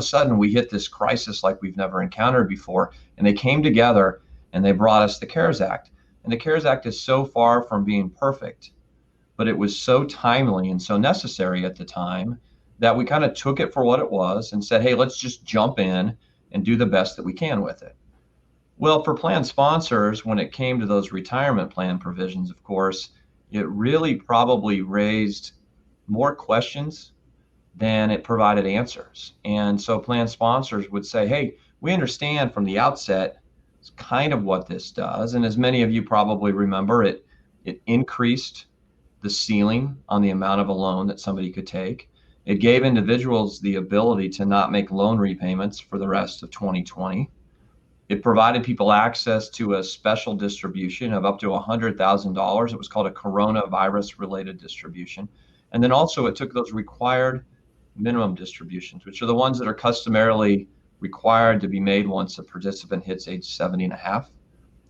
a sudden we hit this crisis like we've never encountered before. And they came together and they brought us the CARES Act. And the CARES Act is so far from being perfect, but it was so timely and so necessary at the time that we kind of took it for what it was and said, hey, let's just jump in and do the best that we can with it. Well, for plan sponsors, when it came to those retirement plan provisions, of course, it really probably raised more questions than it provided answers. And so plan sponsors would say, hey, we understand from the outset it's kind of what this does. And as many of you probably remember, it increased the ceiling on the amount of a loan that somebody could take. It gave individuals the ability to not make loan repayments for the rest of 2020. It provided people access to a special distribution of up to $100,000. It was called a coronavirus related distribution. And then also it took those required minimum distributions, which are the ones that are customarily required to be made once a participant hits age 70 and a half,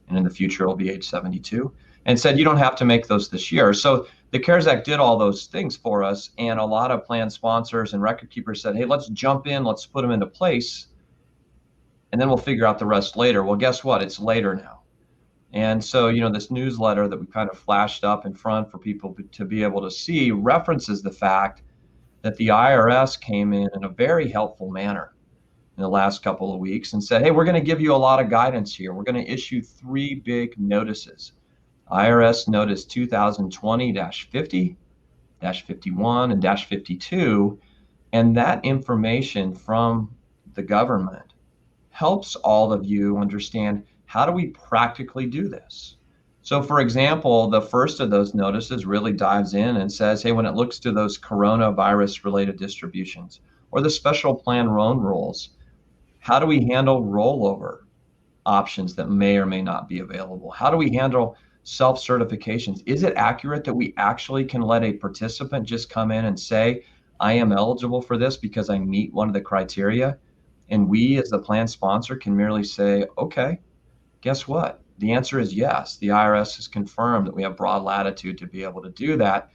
and in the future it'll be age 72, and said you don't have to make those this year. So the CARES Act did all those things for us, and a lot of plan sponsors and record keepers said, hey, let's jump in, let's put them into place, and then we'll figure out the rest later. Well, guess what? It's later now. And so, this newsletter that we kind of flashed up in front for people to be able to see references the fact that the IRS came in a very helpful manner in the last couple of weeks and said, hey, we're going to give you a lot of guidance here. We're going to issue 3 big notices. IRS Notice 2020-50, -51, and -52. And that information from the government helps all of you understand, how do we practically do this? So for example, the first of those notices really dives in and says, hey, when it looks to those coronavirus related distributions or the special plan loan rules, how do we handle rollover options that may or may not be available? How do we handle self-certifications? Is it accurate that we actually can let a participant just come in and say, I am eligible for this because I meet one of the criteria? And we as the plan sponsor can merely say, okay, guess what? The answer is yes. The IRS has confirmed that we have broad latitude to be able to do that.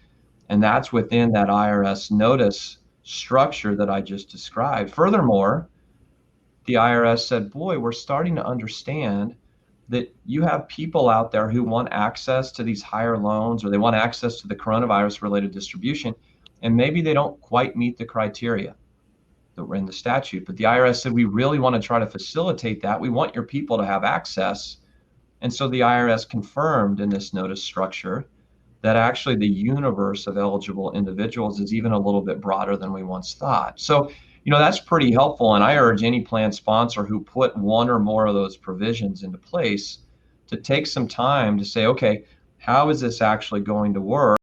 And that's within that IRS notice structure that I just described. Furthermore, the IRS said, boy, we're starting to understand that you have people out there who want access to these higher loans, or they want access to the coronavirus related distribution, and maybe they don't quite meet the criteria that were in the statute. But the IRS said, we really want to try to facilitate that. We want your people to have access. And so the IRS confirmed in this notice structure that actually the universe of eligible individuals is even a little bit broader than we once thought. So, that's pretty helpful. And I urge any plan sponsor who put one or more of those provisions into place to take some time to say, okay, how is this actually going to work?